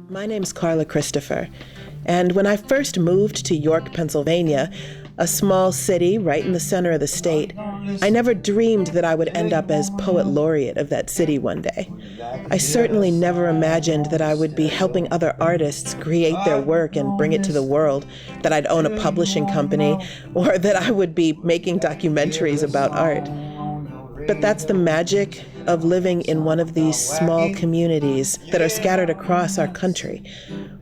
My name's Carla Christopher, and when I first moved to York, Pennsylvania, a small city right in the center of the state, I never dreamed that I would end up as poet laureate of that city one day. I certainly never imagined that I would be helping other artists create their work and bring it to the world, that I'd own a publishing company, or that I would be making documentaries about art. But that's the magic of living in one of these small communities that are scattered across our country.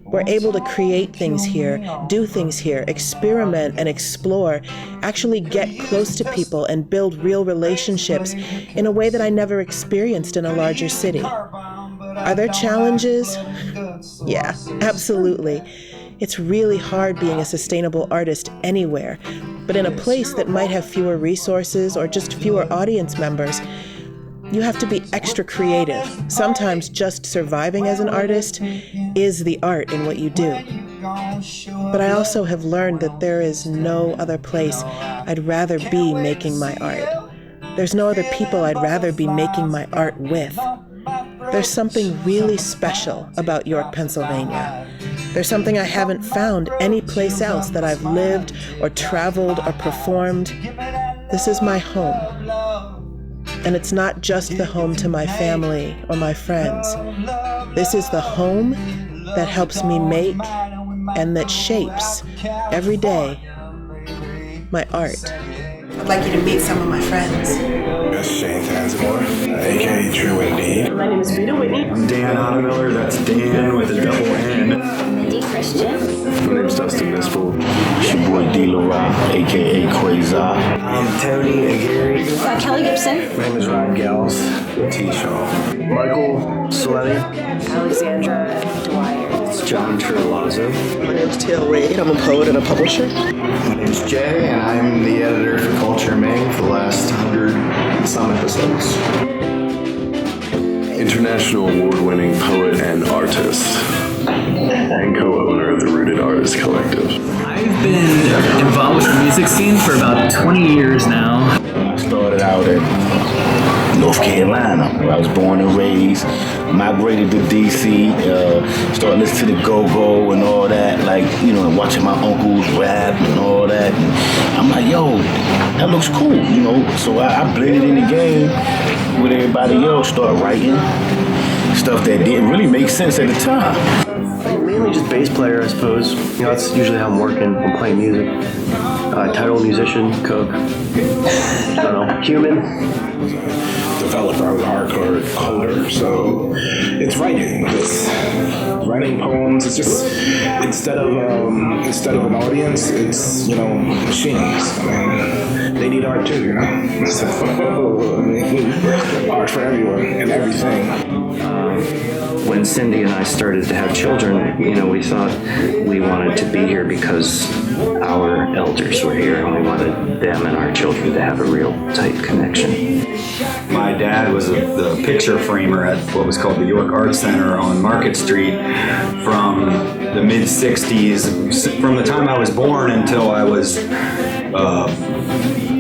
We're able to create things here, do things here, experiment and explore, actually get close to people and build real relationships in a way that I never experienced in a larger city. Are there challenges? Yeah, absolutely. It's really hard being a sustainable artist anywhere, but in a place that might have fewer resources or just fewer audience members, you have to be extra creative. Sometimes just surviving as an artist is the art in what you do. But I also have learned that there is no other place I'd rather be making my art. There's no other people I'd rather be making my art with. There's something really special about York, Pennsylvania. There's something I haven't found anyplace else that I've lived or traveled or performed. This is my home. And it's not just the home to my family or my friends. This is the home that helps me make and that shapes every day my art. I'd like you to meet some of my friends. That's Shane Tanzimore, a.k.a. True Indeed. My name is Rita Whitney. I'm Dan Ottemiller, that's Dan with a double N. Mindy Christian. My name's Dustin Mispel. It's your boy D. LaRock, a.k.a. Quasar. I'm Tony Aguirre. Kelly Gibson. My name is Rod Gals. T. Shaw. Michael Soletti. Alexandra Dwyer. It's John Terlazzo. My name's Teal Reed. I'm a poet and a publisher. My name's Jay, and I'm the editor for Culture Maine for the last 100-some episodes. International award-winning poet and artist, and co-owner of the Rooted Artists Collective. I've been involved with the music scene for about 20 years now. I started out at North Carolina, where I was born and raised. Migrated to D.C., started listening to the go-go and all that, like, you know, watching my uncles rap and all that. And I'm like, yo, that looks cool, you know. So I blended in the game with everybody else, started writing stuff that didn't really make sense at the time. Mainly just bass player, I suppose. You know, that's usually how I'm working. I'm playing music. Title musician, cook. I don't know, human. Developer, I was an art coder, so it's writing. It's writing poems. It's just instead of an audience, it's, you know, machines. I mean, they need art too, you know. So art for everyone and everything. When Cindy and I started to have children, you know, we thought we wanted to be here because our elders were here and we wanted them and our children to have a real tight connection. My dad was the picture framer at what was called the York Art Center on Market Street from the mid-'60s, from the time I was born until I was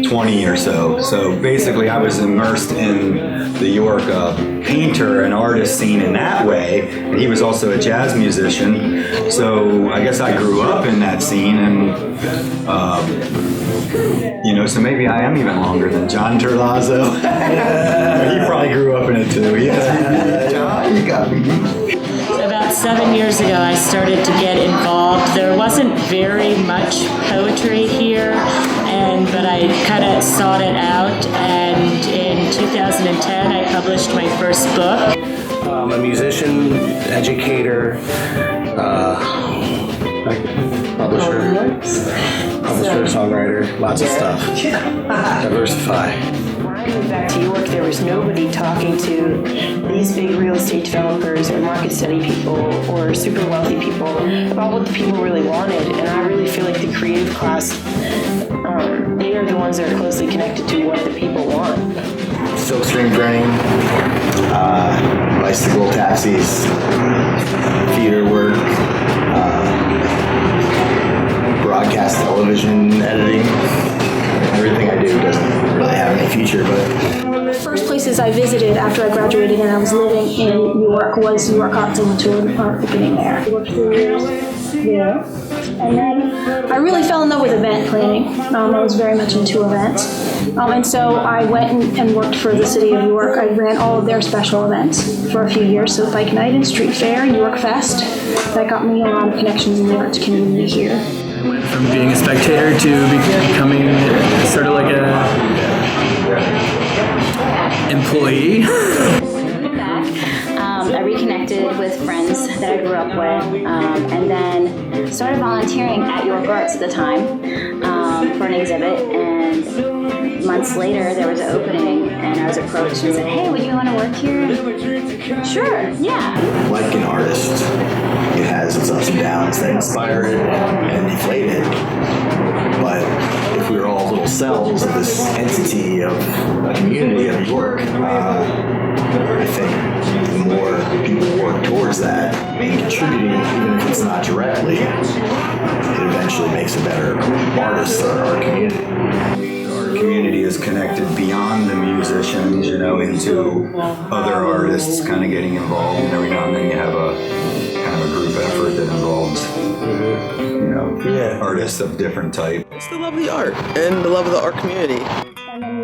20 or so. So basically I was immersed in the York painter and artist scene in that way. And he was also a jazz musician. So I guess I grew up in that scene and you know, so maybe I am even longer than John Terlazzo. He probably grew up in it too. Yeah. John, you got me. About 7 years ago, I started to get involved. There wasn't very much poetry here, but I kind of sought it out. And in 2010, I published my first book. I'm a musician, educator, publisher, songwriter, lots of stuff. Diversify. When I moved back to York, there was nobody talking to these big real estate developers or market study people or super wealthy people about what the people really wanted. And I really feel like the creative class, they are the ones that are closely connected to what the people want. Silkstream Drain, bicycle taxis, theater work, broadcast television editing. everything I do doesn't really have any future, but One of the first places I visited after I graduated and I was living in New York was New York Arts. I went to an art opening there. I worked 3 years there. And then I really fell in love with event planning. I was very much into events. And so I went and worked for the city of York. I ran all of their special events for a few years. So Bike Night and Street Fair, York Fest. That got me a lot of connections in the arts community here. I went from being a spectator to becoming sort of like a employee. I reconnected with friends that I grew up with, and then started volunteering at York Arts at the time for an exhibit. And months later, there was an opening, and I was approached and said, "Hey, would you want to work here?" Sure, yeah. Like an artist, it has its ups and downs that inspire it and deflate it. But if we were all little cells of this entity of a community of York, I think the more people work towards that and contributing, even if it's not directly, it eventually makes a better artist or our community. Our community is connected beyond the musicians, into other artists kind of getting involved, and every now and then you have a kind of a group effort that involves artists of different type. It's the love of the art and the love of the art community. And then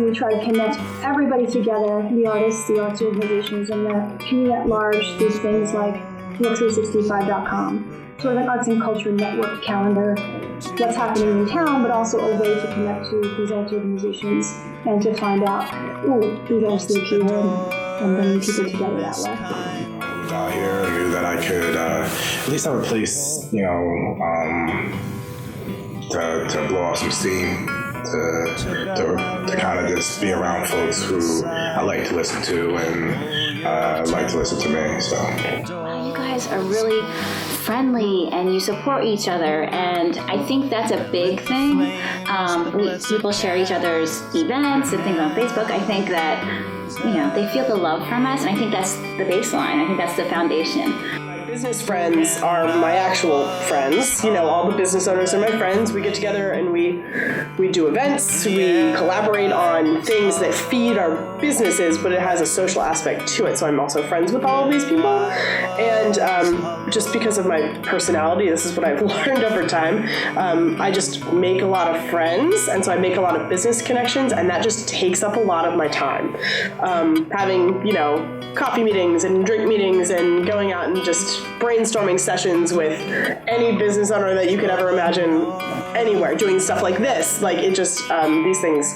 we try to connect everybody together, the artists, the arts organizations, and the community at large through things like York365.com, sort of an arts and culture network calendar, what's happening in town, but also a way to connect to these arts organizations and to find out, these artists live here, and bringing people together that way. Out here, I knew that I could at least have a place, to blow off some steam, to kind of just be around folks who I like to listen to and like to listen to me. So. Wow, you guys are really friendly and you support each other, and I think that's a big thing. People share each other's events and things on Facebook. I think that they feel the love from us, and I think that's the baseline. I think that's the foundation. Business friends are my actual friends. All the business owners are my friends. We get together and we do events. We collaborate on things that feed our businesses, but it has a social aspect to it. So I'm also friends with all of these people. And just because of my personality, this is what I've learned over time. I just make a lot of friends, and so I make a lot of business connections, and that just takes up a lot of my time. Having, coffee meetings and drink meetings and going out and just brainstorming sessions with any business owner that you could ever imagine anywhere, doing stuff like this. It just, these things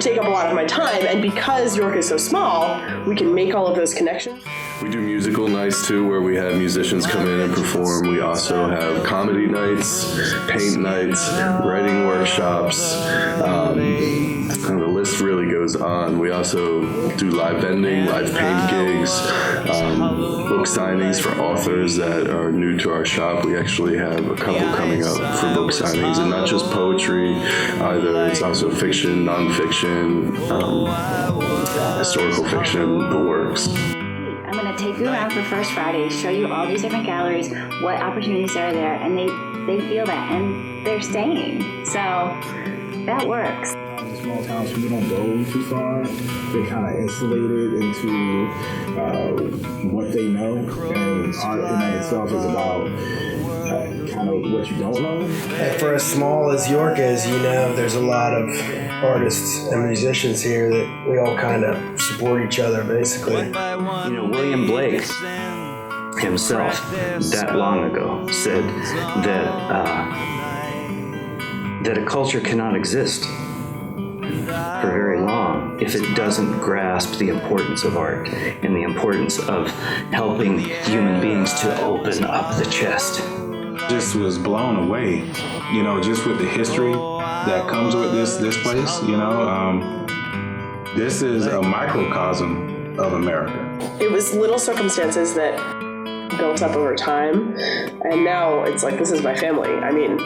take up a lot of my time, and because York is so small, we can make all of those connections. We do musical nights too, where we have musicians come in and perform. We also have comedy nights, paint nights, writing workshops. And the list really goes on. We also do live vending, live paint gigs, book signings for authors that are new to our shop. We actually have a couple coming up for book signings, and not just poetry either. It's also fiction, nonfiction, historical fiction, the works. I'm going to take you around for First Friday, show you all these different galleries, what opportunities are there, and they feel that, and they're staying. So that works. Small towns, people don't go too far. They're kind of insulated into what they know, and art in that itself is about kind of what you don't know. And for as small as York is, there's a lot of artists and musicians here that we all kind of support each other, basically. William Blake himself, that long ago, said that a culture cannot exist for very long if it doesn't grasp the importance of art and the importance of helping human beings to open up the chest. Just was blown away, just with the history that comes with this place. This is a microcosm of America. It was little circumstances that built up over time, and now it's like, this is my family. I mean,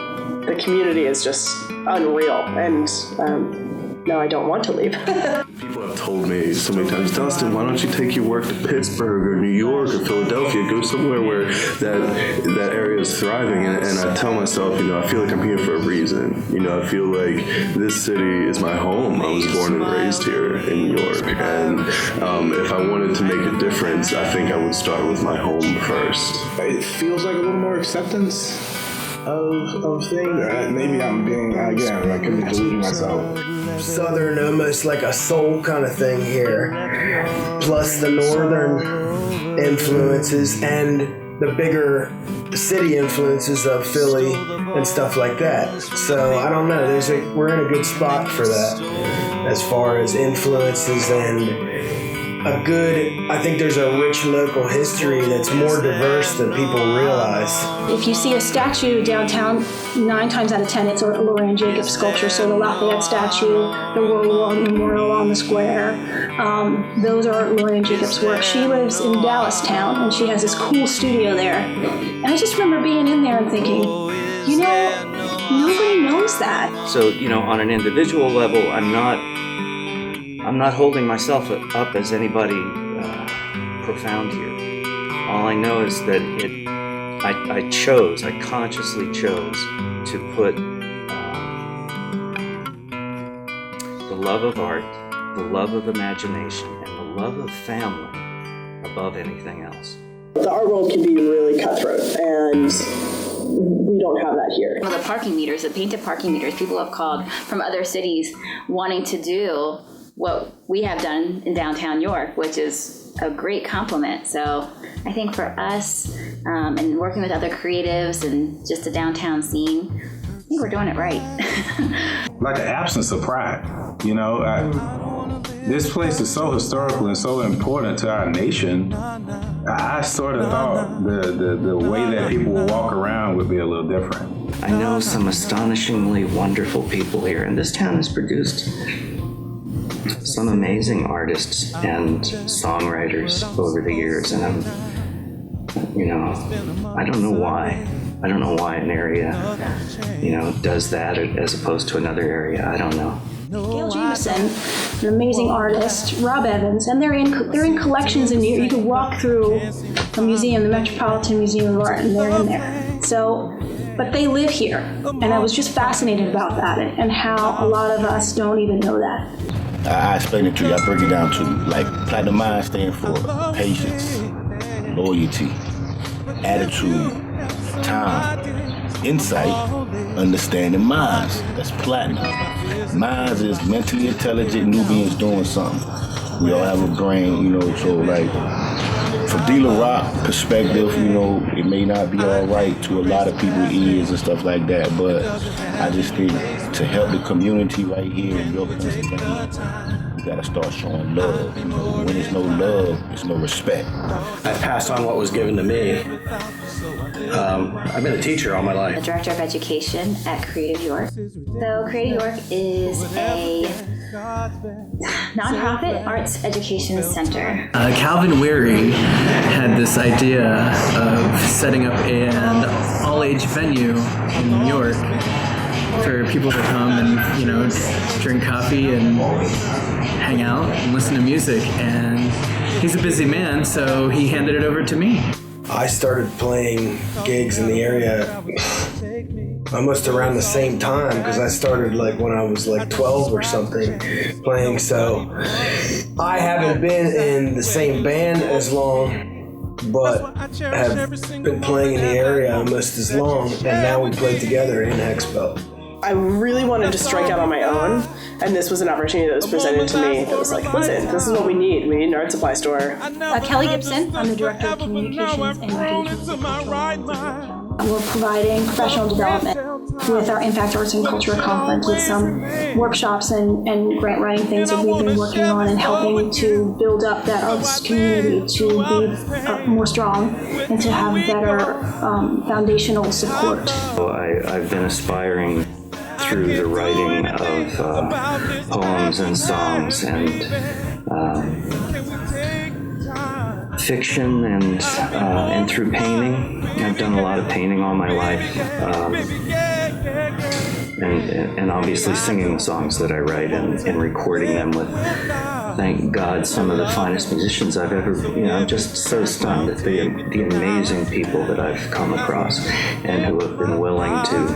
the community is just unreal, and now I don't want to leave. People have told me so many times, Dustin, why don't you take your work to Pittsburgh or New York or Philadelphia? Go somewhere where that area is thriving. And I tell myself, I feel like I'm here for a reason. I feel like this city is my home. I was born and raised here in New York. And if I wanted to make a difference, I think I would start with my home first. It feels like a little more acceptance of things. Maybe I'm being, again, I could be deluding myself. Southern, almost like a soul kind of thing here, plus the northern influences and the bigger city influences of Philly and stuff like that. So I don't know, we're in a good spot for that as far as influences and I think there's a rich local history that's more diverse than people realize. If you see a statue downtown, 9 times out of 10 it's a Lorraine Jacobs sculpture. So the Lafayette statue, the World War Memorial on the square, those are Lorraine Jacobs' work. She lives in Dallastown and she has this cool studio there. And I just remember being in there and thinking, nobody knows that. So, on an individual level, I'm not holding myself up as anybody profound here. All I know is that I consciously chose to put the love of art, the love of imagination, and the love of family above anything else. The art world can be really cutthroat, and we don't have that here. Well, the parking meters, the painted parking meters, people have called from other cities wanting to do what we have done in downtown York, which is a great compliment. So I think for us, and working with other creatives and just the downtown scene, I think we're doing it right. Like an absence of pride. This place is so historical and so important to our nation. I sort of thought the way that people will walk around would be a little different. I know some astonishingly wonderful people here, and this town has produced some amazing artists and songwriters over the years, and I don't know why. I don't know why an area, does that as opposed to another area. I don't know. Gail Jameson, an amazing artist, Rob Evans, and they're in collections in New York. You could walk through a museum, the Metropolitan Museum of Art, and they're in there. So, but they live here, and I was just fascinated about that and how a lot of us don't even know that. I explain it to you. I break it down to you. Like Platinum Mind stands for patience, loyalty, attitude, time, insight, understanding minds. That's platinum. Minds is mentally intelligent Nubians doing something. We all have a brain, so like from D. La Rock perspective, it may not be all right to a lot of people's ears and stuff like that, but I just think to help the community right here in York, Pennsylvania, you gotta start showing love. When there's no love, there's no respect. I passed on what was given to me. I've been a teacher all my life. The Director of Education at Creative York. So Creative York is a nonprofit arts education center. Calvin Weary had this idea of setting up an all-age venue in New York for people to come and, drink coffee and hang out and listen to music. And he's a busy man, so he handed it over to me. I started playing gigs in the area almost around the same time because I started when I was 12 or something playing. So I haven't been in the same band as long, but have been playing in the area almost as long, and now we play together in Expo. I really wanted to strike out on my own, and this was an opportunity that was presented to me that was like, listen, this is what we need. We need an art supply store. Kelly Gibson, I'm the Director of Communications and Engagement. We're providing professional development with our Impact Arts and Culture Conference with some workshops and grant writing things that we've been working on and helping to build up that arts community to be more strong and to have better foundational support. So I've been aspiring through the writing of poems and songs and fiction and through painting. I've done a lot of painting all my life. and obviously singing the songs that I write and recording them with, thank God, some of the finest musicians I've ever, I'm just so stunned at the amazing people that I've come across and who have been willing to,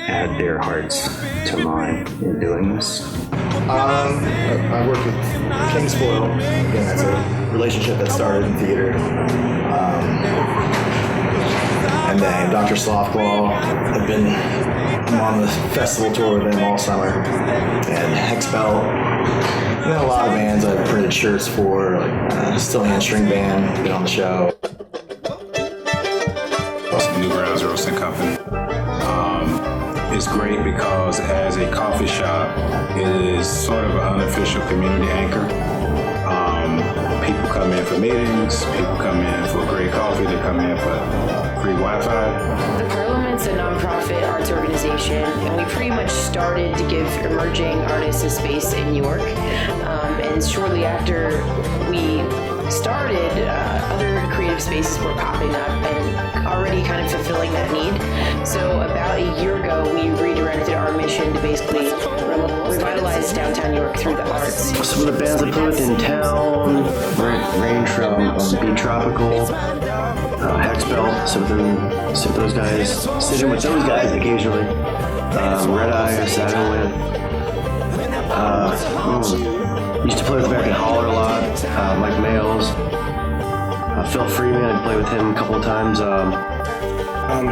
add their hearts to mine in doing this. I work with King Spoil. Again, that's a relationship that started in theater. And then Dr. Slothclaw. I'm on the festival tour with them all summer. And Hexbelt. And then a lot of bands I've printed shirts for, like Still Hand String Band, been on the show. Newgrounds Roasting Company. It's great because as a coffee shop, it is sort of an unofficial community anchor. People come in for meetings, people come in for great coffee, they come in for free Wi-Fi. The Parliament's a nonprofit arts organization, and we pretty much started to give emerging artists a space in New York. And shortly after we started, other creative spaces were popping up and already kind of fulfilling that need. So about a year ago, we redirected our mission to basically revitalize downtown New York through the arts. Some of the bands I put with in town range from Beat Tropical, Hexbelt, some of those guys, sitting with those guys occasionally. Red Eye, I sat in with. Used to play with American Holler a lot, Mike Mayles. Phil Freeman, I played with him a couple of times.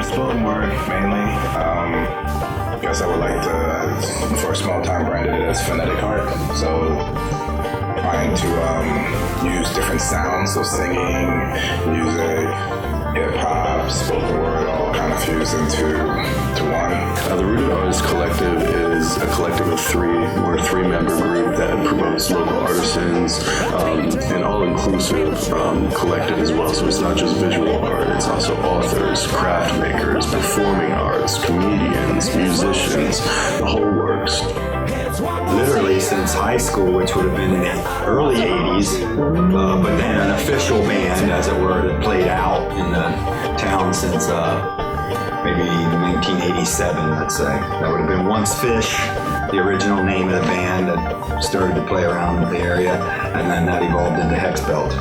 Spoken word mainly. I guess I would like to, for a small time, branded it as phonetic art. So trying to use different sounds, so singing, music, hip hop, spoken word, all kind of fused into one. The Rooted Artists Collective is a collective of three. We're a three-member group that promotes local artisans, an all-inclusive collective as well. So it's not just visual art, it's also authors, craft makers, performing arts, comedians, musicians, the whole works. Literally since high school, which would have been in the early 80s, but then an official band, as it were, that played out in the town since maybe 1987, let's say. That would have been Once Fish, the original name of the band that started to play around the area, and then that evolved into Hexbelt,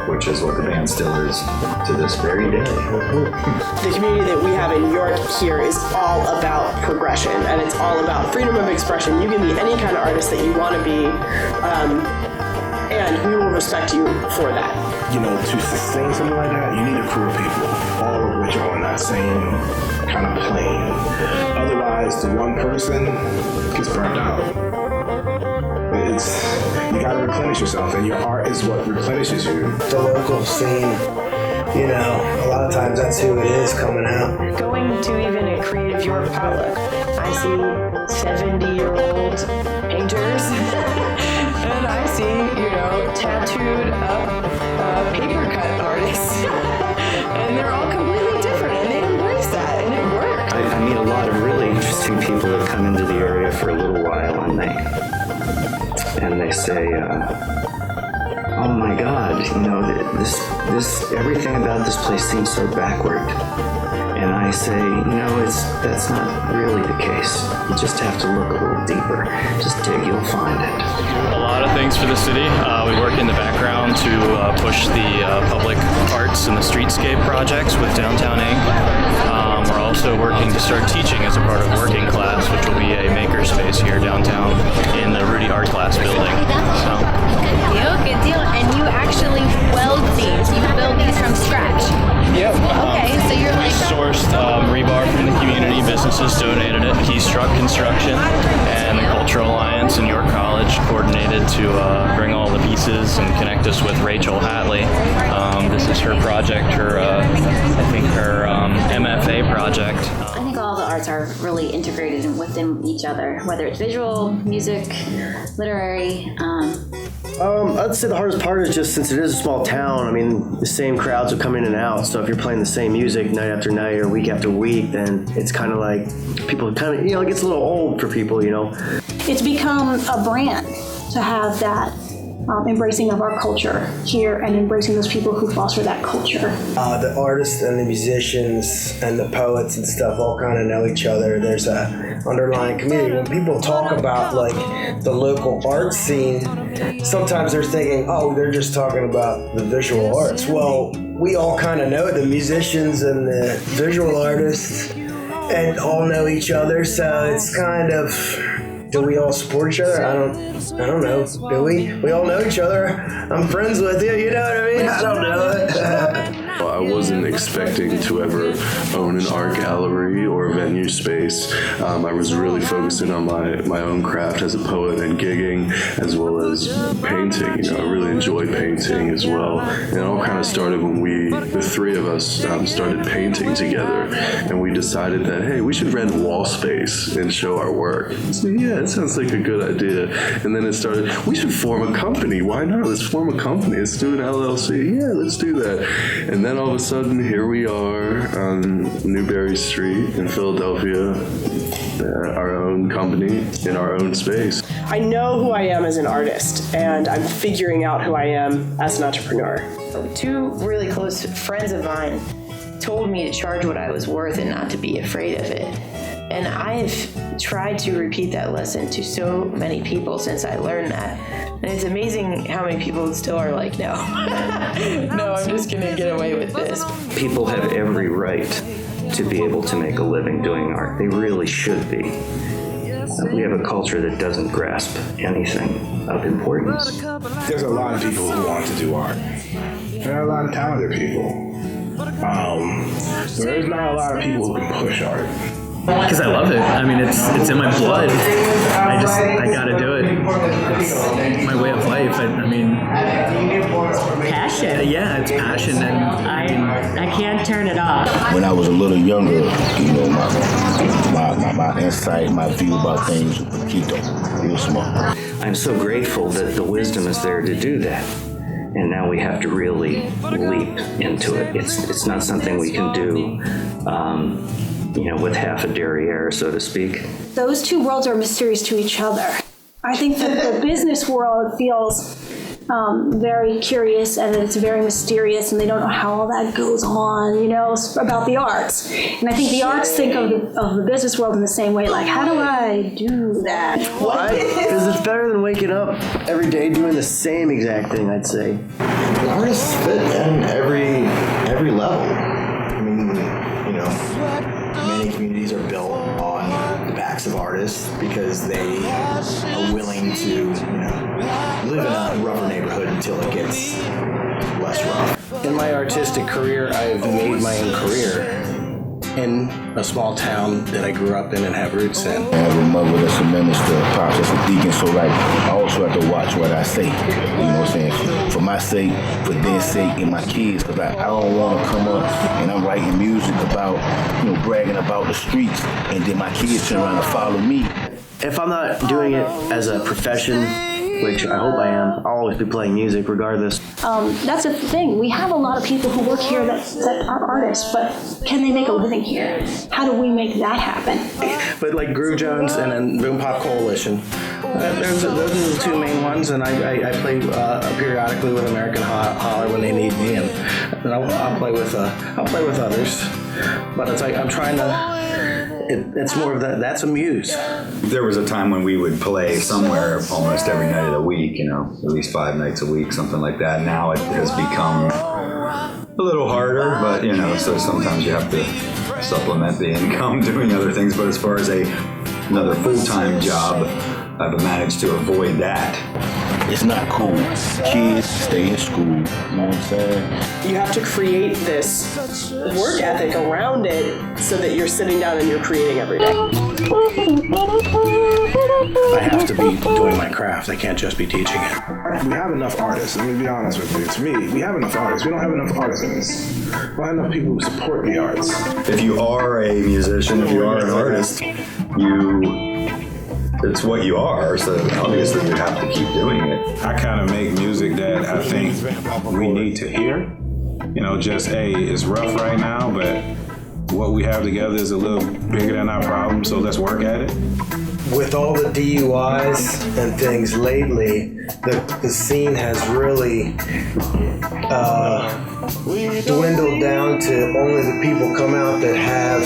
which is what the band still is to this very day. The community that we have in York here is all about progression, and it's all about freedom of expression. You can be any kind of artist that you want to be, and we will respect you for that. To sustain something like that, you need a crew of people, all of which are on that same kind of plane. Otherwise, the one person gets burned out. You gotta replenish yourself, and your art is what replenishes you. The local scene, a lot of times that's who it is coming out. Going to even a Creative York potluck, I see 70-year-old painters, and I see, tattooed up paper cut artists, and they're all completely different, and they embrace that, and it works. I meet a lot of really interesting people that come into the area for a little while, and they say, oh my God, this everything about this place seems so backward. And I say, that's not really the case. You just have to look a little deeper. Just dig, you'll find it. A lot of things for the city. We work in the background to push the public arts and the streetscape projects with Downtown Inc. We're also working to start teaching as a part of Working Class, which will be a makerspace here downtown in the Rudy Art Class building. Good deal. And you actually weld these. You build these from scratch. Yep. Okay, so you're We sourced rebar from the community. Businesses donated it. Keystruck Construction and the Cultural Alliance and York College coordinated to bring all the pieces and connect us with Rachel Hatley. This is her project, her MFA project. I think all the arts are really integrated within each other, whether it's visual, music, literary. I'd say the hardest part is just since it is a small town, the same crowds will come in and out. So if you're playing the same music night after night or week after week, then it's kind of like people it gets a little old for people, It's become a brand to have that embracing of our culture here and embracing those people who foster that culture. The artists and the musicians and the poets and stuff all kind of know each other. There's a underlying community. When people talk about like the local art scene, sometimes they're thinking, oh, they're just talking about the visual arts. Well, we all kind of know the musicians and the visual artists and all know each other, so it's kind of, do we all support each other? I don't know. Do we? We all know each other. I'm friends with you, you know what I mean? I don't know. I wasn't expecting to ever own an art gallery or venue space. I was really focusing on my own craft as a poet and gigging, as well as painting. You know, I really enjoy painting as well. And it all kind of started when the three of us started painting together, and we decided that, hey, we should rent wall space and show our work. So yeah, it sounds like a good idea. And then it started, we should form a company. Why not? Let's form a company. Let's do an LLC. Yeah, let's do that. And then all of a sudden, here we are on Newberry Street in Philadelphia, our own company in our own space. I know who I am as an artist, and I'm figuring out who I am as an entrepreneur. Two really close friends of mine told me to charge what I was worth and not to be afraid of it. And I've tried to repeat that lesson to so many people since I learned that. And it's amazing how many people still are like, no, no, I'm just gonna get away with this. People have every right to be able to make a living doing art. They really should be. We have a culture that doesn't grasp anything of importance. There's a lot of people who want to do art. There are a lot of talented people. There's not a lot of people who can push art. Because I love it. I mean, it's in my blood. I gotta do it. It's my way of life. I mean, passion. Yeah, it's passion, and I can't turn it off. When I was a little younger, you know, my insight, my view about things was poquito, real small. I'm so grateful that the wisdom is there to do that. And now we have to really leap into it. It's not something we can do, with half a derriere, so to speak. Those two worlds are mysterious to each other. I think that the business world feels very curious and it's very mysterious, and they don't know how all that goes on, about the arts. And I think the arts think of the business world in the same way, like, how do I do that? Because it's better than waking up every day doing the same exact thing, I'd say. The artists fit in every level. I mean, many communities are built on the backs of artists because they are willing to, live in a rougher neighborhood until it gets less rough. In my artistic career, I've made my own career in a small town that I grew up in and have roots in. I have a mother that's a minister, pops that's a deacon, so I also have to watch what I say. You know what I'm saying? For my sake, for their sake, and my kids, because I don't want to come up and I'm writing music about, bragging about the streets, and then my kids turn around and follow me. If I'm not doing it as a profession, which I hope I am, I'll always be playing music regardless. That's the thing. We have a lot of people who work here that are artists, but can they make a living here? How do we make that happen? But like Groove Jones and then Boom Pop Coalition, those are the two main ones, and I play periodically with American Holler when they need me, and I'll play with others. But it's like I'm trying to. It's more of that. That's a muse. There was a time when we would play somewhere almost every night of the week, at least 5 nights a week, something like that. Now it has become a little harder, but so sometimes you have to supplement the income doing other things. But as far as another full-time job, I've managed to avoid that. It's not cool. Kids stay in school, you know what I'm saying? You have to create this work ethic around it so that you're sitting down and you're creating every day. I have to be doing my craft. I can't just be teaching it. We have enough artists. Let me be honest with you. To me, we have enough artists. We don't have enough artisans. We don't have enough people who support the arts. If you are a musician, if you are an artist, it's what you are, so obviously you have to keep doing it. I kind of make music that I think we need to hear. It's rough right now, but what we have together is a little bigger than our problem, so let's work at it. with all the DUIs and things lately, the scene has really dwindled down to only the people come out that have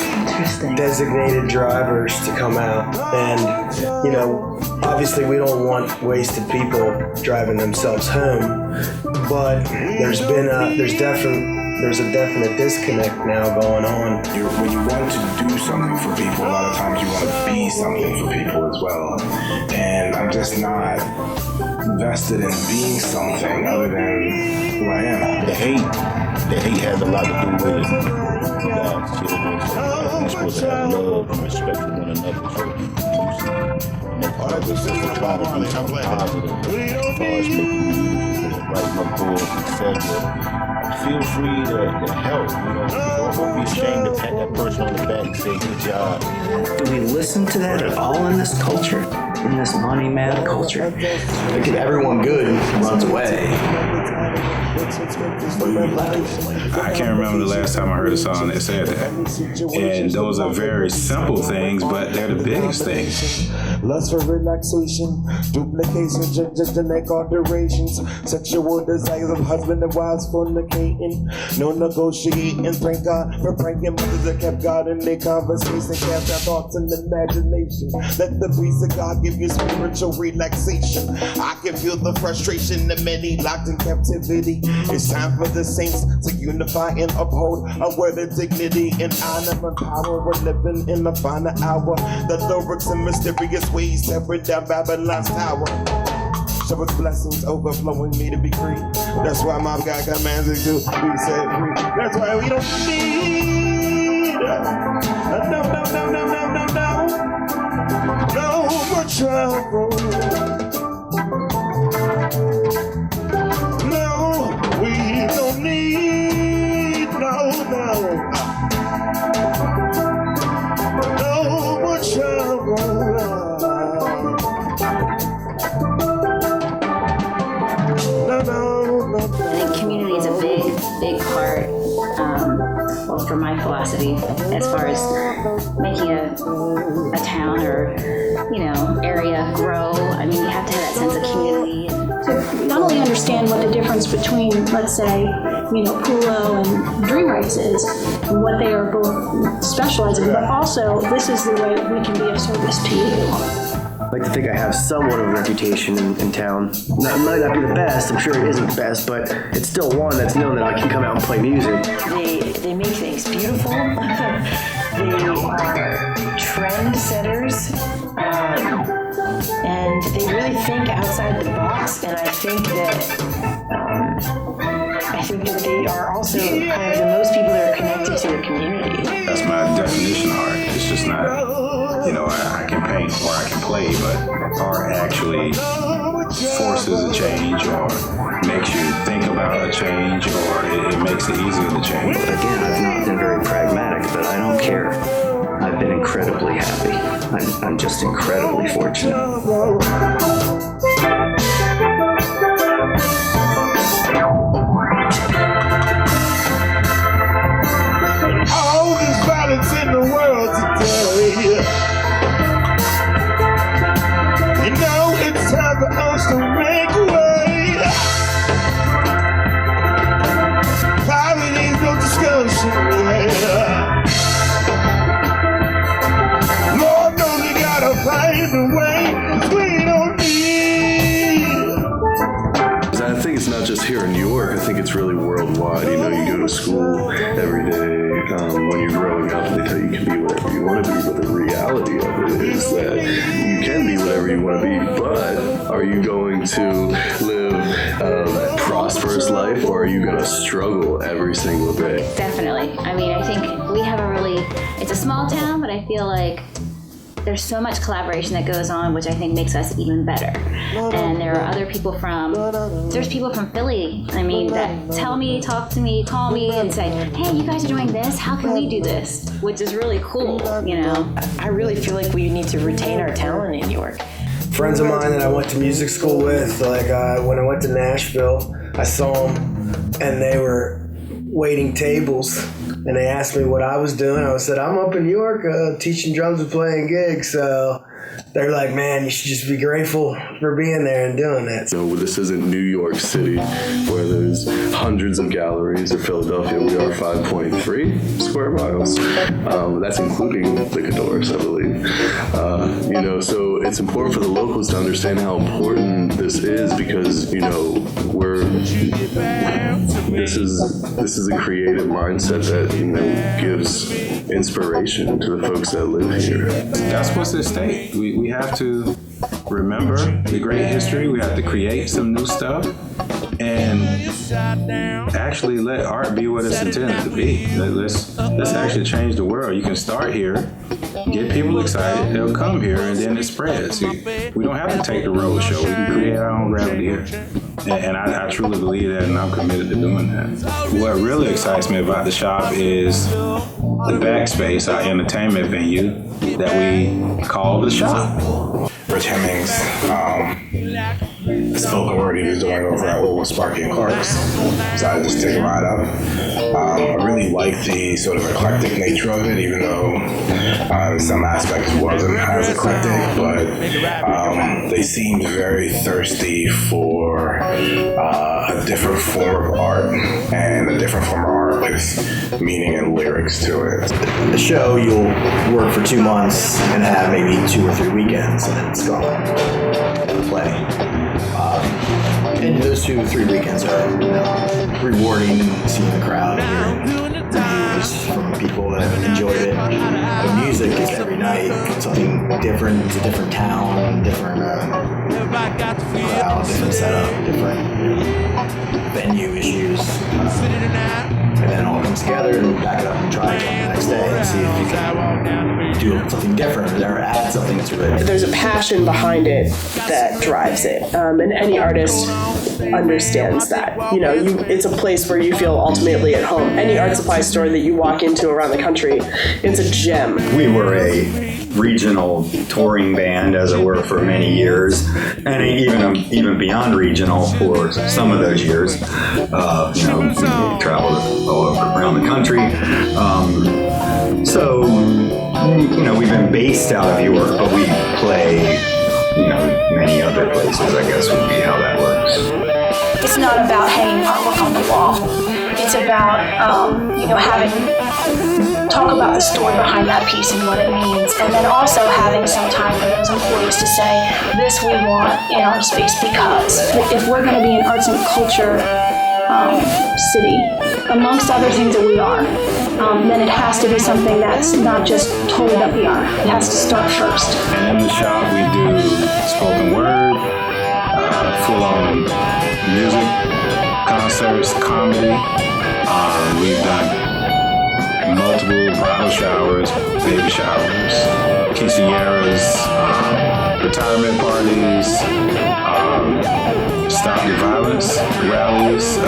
designated drivers to come out. And, you know, obviously we don't want wasted people driving themselves home, but there's a definite disconnect now going on. When you want to do something for people, a lot of times you want to be something for people as well. And I'm just not vested in being something other than who I am. The hate has a lot to do with it. God's children, so we're supposed to have love and respect for one another. So make all of this just to try to be something positive as far as making music, writing up books, etc. Feel free to help, you know. Don't be ashamed to pat that person on the back and say good job. Do we listen to that at all in this culture? In this money mad culture? Like if everyone good runs away. I can't remember the last time I heard a song that said that. And those are very simple things, but they're the biggest things. Lust for relaxation, duplication, genetic alterations, sexual desires of husband and wives fornicating, no negotiating, thank God for pranking mothers that kept God in their conversation, cast their thoughts and imagination. Let the peace of God give you spiritual relaxation. I can feel the frustration of many locked in captivity. It's time for the saints to unify and uphold a word of dignity and honor and power. We're living in the final hour. The lyrics in mysterious ways tearing down Babylon's tower. Show us blessings overflowing me to be free. That's why my God commands us to be set free. That's why we don't need no more trouble. No, we don't need no more trouble. I think community is a big part, well, for my philosophy, as far as making a town or, you know, area grow. I mean, you have to have that sense of community. To not only understand what the difference between, let's say, you know, Pulo and Dreamwrights is, and what they are both specializing in, but also this is the way we can be of service to you. I like to think I have somewhat of a reputation in town. Might not be the best, I'm sure it isn't the best, but it's still one that's known that I can come out and play music. They make things beautiful. They are trend setters. And they really think outside the box, and I think that they are also kind of the most people that are connected to the community. That's my definition of art. It's just not, you know, I can paint or I can play, but art actually forces a change or makes you think about a change, or it makes it easier to change. Again, I've not been very pragmatic, but I don't care. I've been incredibly happy. I'm just incredibly fortunate. All this violence in the world today. You know it's time for us to make way. Poverty's no discussion. Lord knows we gotta find the way, 'cause we don't need. I think it's not just here in New York. I think it's really worldwide. You know, you go to school every day. When you're growing up, they tell you can be whatever you want to be. But the reality of it is that you can be whatever you want to be. But are you going to live a prosperous life, or are you going to struggle every single day? Definitely. I mean, I think we have it's a small town, but I feel like there's so much collaboration that goes on, which I think makes us even better. And there are other people there's people from Philly, I mean, that tell me, talk to me, call me and say, hey, you guys are doing this, how can we do this? Which is really cool, you know? I really feel like we need to retain our talent in New York. Friends of mine that I went to music school with, like when I went to Nashville, I saw them and they were waiting tables. And they asked me what I was doing. I said, I'm up in New York teaching drums and playing gigs. So they're like, man, you should just be grateful for being there and doing that. So this isn't New York City where there's hundreds of galleries, or Philadelphia. We are 5.3 square miles. That's including the Cadores, I believe. So it's important for the locals to understand how important this is, because this is a creative mindset that gives inspiration to the folks that live here. That's what's at stake. We have to remember the great history. We have to create some new stuff and actually let art be what it's intended to be. Let's actually change the world. You can start here, get people excited, they'll come here, and then it spreads. We don't have to take the road show. We can create our own gravity here. And I truly believe that, and I'm committed to doing that. What really excites me about the shop is the backspace, our entertainment venue that we call the shop. Rich Hemmings, the spoken word he was doing over at Little Sparky and Clark's. So I just take a ride up. I really like the sort of eclectic nature of it, even though in some aspects it wasn't as eclectic, but they seemed very thirsty for a different form of art, and a different form of art with meaning and lyrics to it. The show, you'll work for 2 months and have maybe 2 or 3 weekends, and then it's gone. Play. And those 2 or 3 weekends are rewarding, seeing the crowd, hearing reviews from people that have enjoyed it. The music is every night something different. It's a different town, different crowd, different setup, different venue issues. And then it all comes together and back it up and try again the next day and see if you can do something different or add something to it. There's a passion behind it that drives it, and any artist understands that. It's a place where you feel ultimately at home. Any art supply store that you walk into around the country, it's a gem. We were a regional touring band, as it were, for many years, and even beyond regional for some of those years. We traveled all over around the country. We've been based out of York, but we play, many other places, I guess would be how that works. It's not about hanging artwork on the wall. It's about, talk about the story behind that piece and what it means, and then also having some time for those employees to say, this we want in our space because. If we're going to be an arts and culture city, amongst other things that we are, then it has to be something that's not just told that we are. It has to start first. And in the shop we do spoken word, full-on music, concerts, comedy. We've done multiple bridal showers, baby showers, quinceañeras, retirement parties, stop the violence rallies,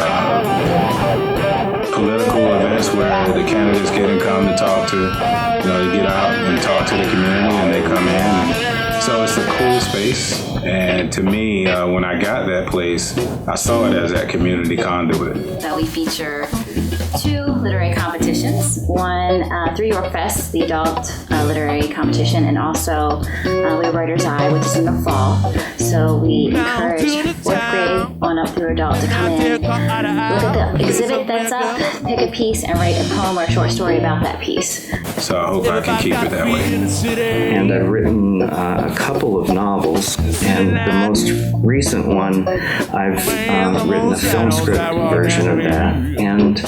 political events where the candidates get and come to talk to, they get out and talk to the community, and they come in. So it's a cool space, and to me, when I got that place, I saw it as that community conduit. So we feature 2 literary competitions, one through York Fest, the adult literary competition, and also we have Writer's Eye, which is in the fall. So we encourage 4th grade on up through adult to come in, look at the exhibit that's up, pick a piece, and write a poem or a short story about that piece. So I hope I can keep it that way. And I've written a couple of novels, and the most recent one, I've written a film script version of that. And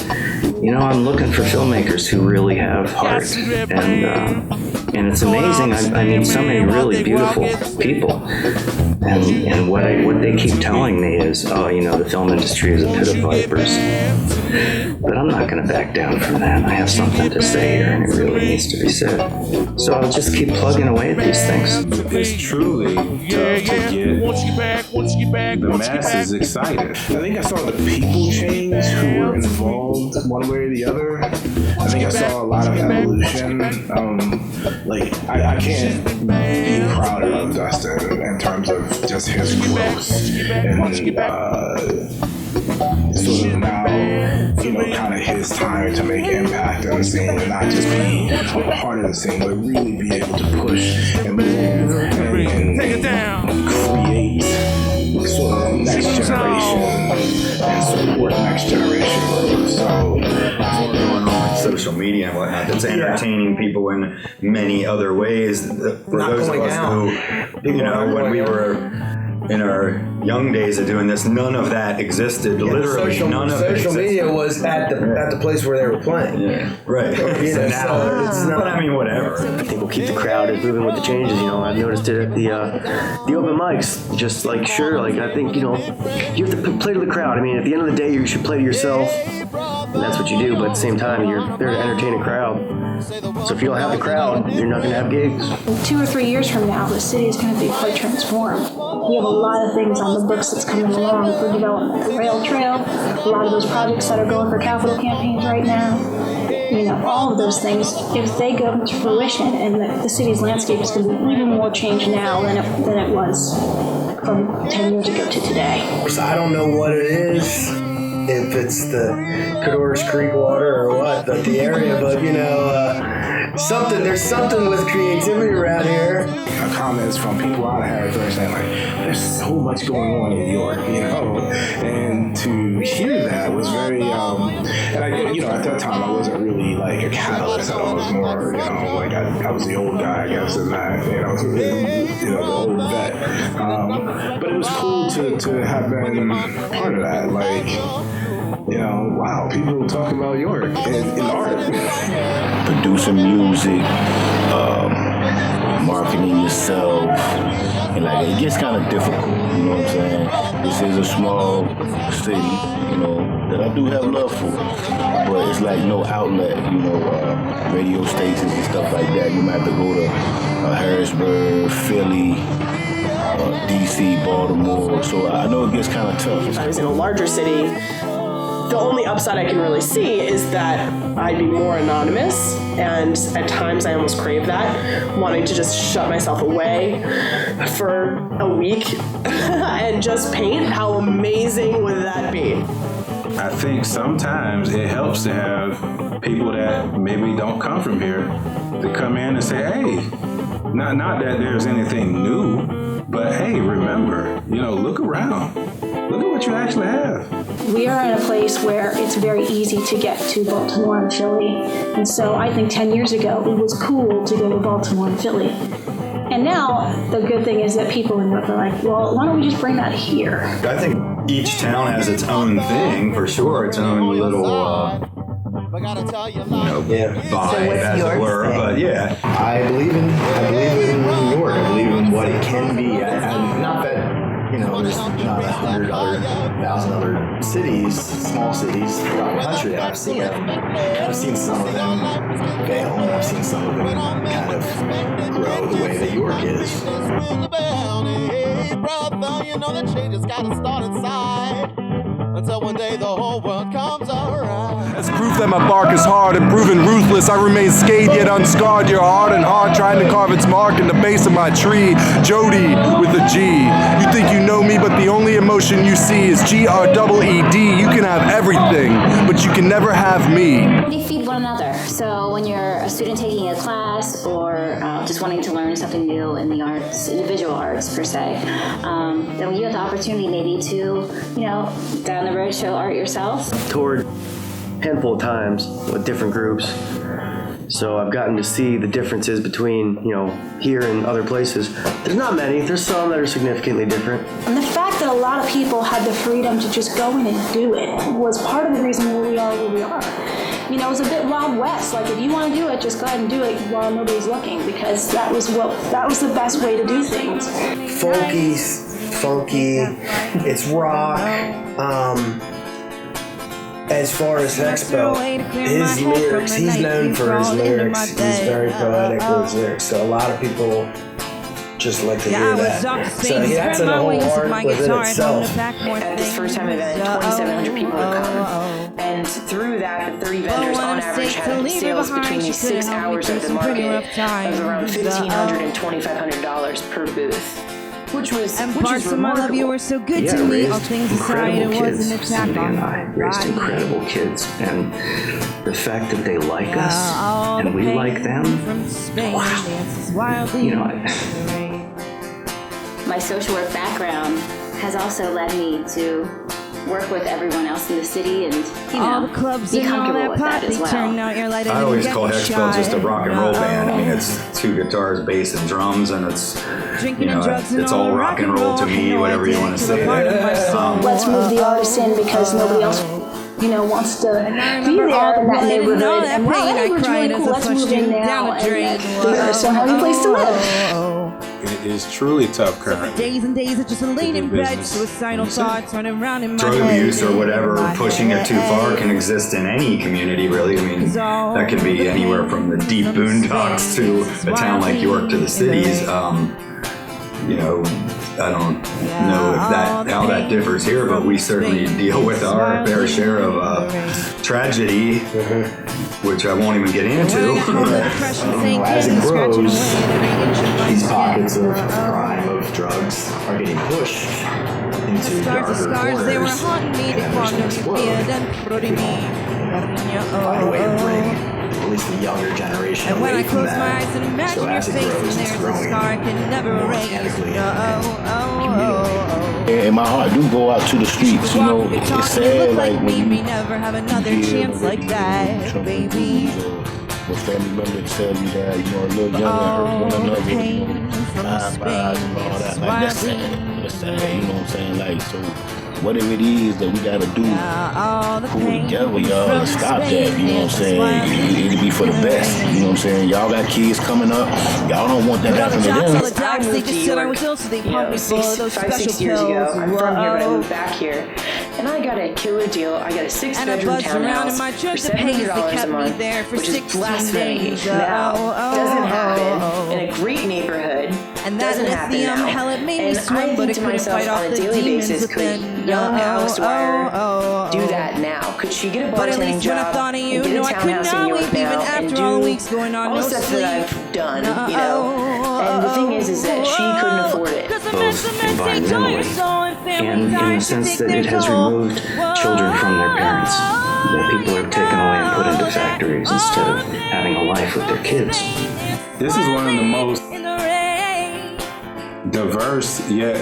I'm looking for filmmakers who really have heart, and it's amazing. I meet so many really beautiful people, and what they keep telling me is, the film industry is a pit of vipers. But I'm not going to back down from that. I have something to say here, and it really needs to be said. So I'll just keep plugging away at these things. It's truly tough to get the masses excited. I think I saw the people change who were involved one way or the other. I think I saw a lot of evolution. I can't be prouder of Dustin in terms of just his growth and sort of now, kind of like his time to make impact on the scene and not just be a part of the scene, but really be able to push and move and create sort of next generation and support next generation growth. So going on social media and whatnot that's entertaining people in many other ways. For those of us who, you know, when we were in our young days of doing this, none of that existed. Literally, none of it existed. Social media was at the place where they were playing. Yeah, right. You know, so it's not. But I mean, whatever. I think we'll keep the crowd moving with the changes. You know, I've noticed it at the open mics. Just like sure, like I think you know, you have to play to the crowd. I mean, at the end of the day, you should play to yourself, and that's what you do. But at the same time, you're there to entertain a crowd. So if you don't have the crowd, you're not going to have gigs. 2 or 3 years from now, the city is going to be quite transformed. We have a lot of things on the books that's coming along for development. The rail trail, a lot of those projects that are going for capital campaigns right now. You know, all of those things, if they go into fruition, and the city's landscape is going to be even more changed now than it was from 10 years ago to today. I don't know what it is, if it's the Cadorus Creek water or what, but the area, but you know, there's something with creativity around here. Comments from people out of Harrisburg saying like, there's so much going on in New York, you know, and to hear that was very, and I, you know, at that time I wasn't really like a catalyst. I was more, you know, like I was the old guy, I guess, in that, you know, the old vet. But it was cool to have been part of that, like, you know, wow, people talk about York in art. Producing music, marketing yourself, and like it gets kind of difficult, you know what I'm saying? This is a small city, you know, that I do have love for, but it's like no outlet, you know, radio stations and stuff like that. You might have to go to Harrisburg, Philly, DC, Baltimore, so I know it gets kind of tough. I was in a larger city. The only upside I can really see is that I'd be more anonymous, and at times I almost crave that, wanting to just shut myself away for a week and just paint. How amazing would that be? I think sometimes it helps to have people that maybe don't come from here to come in and say, hey, not that there's anything new, but hey, remember, you know, look around. Look at what you actually have. We are in a place where it's very easy to get to Baltimore and Philly. And so I think 10 years ago, it was cool to go to Baltimore and Philly. And now, the good thing is that people in York are like, well, why don't we just bring that here? I think each town has its own thing, for sure, its own little, vibe, as it were, but yeah. I believe in New York. I believe in what it can be. Not that, you know, there's not 1,000 other cities, small cities throughout the country that I've seen them. I've seen some of them fail, and I've seen some of them kind of grow the way that York is. You know the changes gotta start inside until one day the whole world comes around. As proof that my bark is hard and proven ruthless, I remain scathed yet unscarred. You're hard and hard trying to carve its mark in the base of my tree. Jody with a G. You think you know me, but the only emotion you see is GREED. You can have everything, but you can never have me. They feed one another. So when you're a student taking a class or just wanting to learn something new in the arts, in the visual arts per se, then you have the opportunity maybe to, you know, down the road show art yourself. Toured a handful of times with different groups. So I've gotten to see the differences between, you know, here and other places. There's not many. There's some that are significantly different. And the fact that a lot of people had the freedom to just go in and do it was part of the reason where we are. You know, it was a bit Wild West. Like, if you want to do it, just go ahead and do it while nobody's looking, because that was the best way to do things. Funky, it's rock. As far as Hexbelt, his lyrics, he's known for his lyrics. He's very poetic with his lyrics, so a lot of people just like to hear that. So that's a whole art within itself. At this first time event, 2,700 people have come. And through that, the 30 vendors on average had sales between these 6 hours of the market of around $1,500 and $2,500 per booth. which was Parts of my love, you were so good Yeah, to me. All raised things aside, it incredible was an kids. attack Cindy on and I my raised body. incredible kids, and the fact that they like us All and the we pain like them, from Spain dances wildly you know, in the rain. My social work background has also led me to work with everyone else in the city and, All the clubs be and all comfortable that with that party as well. turned out your light. I always didn't call get Hexpel just a shy. rock and roll band. I mean, it's 2 guitars, bass, and drums, and it's, Drinking and drugs and it's all rock and roll to me, whatever you want to say. Let's move the artists in because nobody else, wants to be there in that neighborhood. And wow, that neighborhood's really cool. Let's move in now. And the artists don't have any place to live. It is truly tough currently. Days and days of just laying in bed, suicidal thoughts running around in my Drug head. abuse or whatever, pushing it too far, can exist in any community, really. I mean, that can be anywhere from the deep boondocks to a town like York to the cities. I don't know how that differs here, but we certainly deal with our fair share of tragedy, which I won't even get into. As it grows, these pockets of crime, of drugs, are getting pushed into darker corners, they were haunting me to quando find a way to bring at least the younger generation and when away I from close that. my eyes and imagine So your as face, it grows, and it's there's a growing scar I can never more erase. organically. And my heart do go out to the streets, It's sad, like when you never have another chance like that, baby. with family members tell you that, a little younger hurt one another, bye-byes and all that. Like, that's sad. That's sad, you know what I'm saying? Like, so whatever it is that we gotta do, pull together, y'all, and stop that, you know what I'm saying? It'll be for the best, you know what I'm saying? Y'all got kids coming up, y'all don't want that to happen to them. I moved to York, 5-6 years ago. I'm from here, but I moved back here. And I got a killer deal. I got a 6-bedroom townhouse for $700 a month, which is blasphemy. Now, doesn't happen in a great neighborhood. And that doesn't happen lithium, now. hell, it made me And swim, I but think it to couldn't myself fight on off a the daily demons basis, could within. young Alice Dwyer do that now? Could she get a But at bartending least when I job thought of you, and get no, a I could townhouse in not York weep even now and after do all the weeks going on, all no the stuff sleep. that I've done, And the thing is that she couldn't afford it. both environmentally and in the sense that it has removed children from their parents. That people are taken away and put into factories instead of having a life with their kids. This is one of the most diverse yet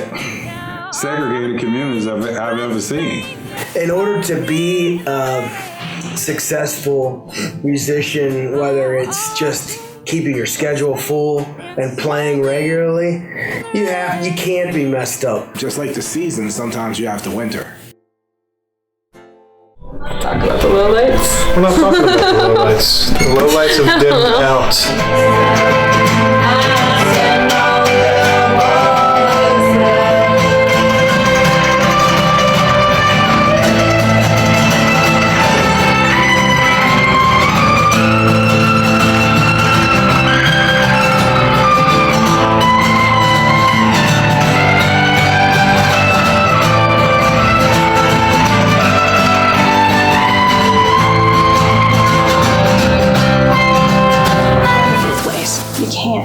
segregated communities I've ever seen. In order to be a successful musician, whether it's just keeping your schedule full and playing regularly, you can't be messed up. Just like the season, sometimes you have to winter. Talk about the lowlights. We're not talking about the lowlights. The lowlights have dimmed out.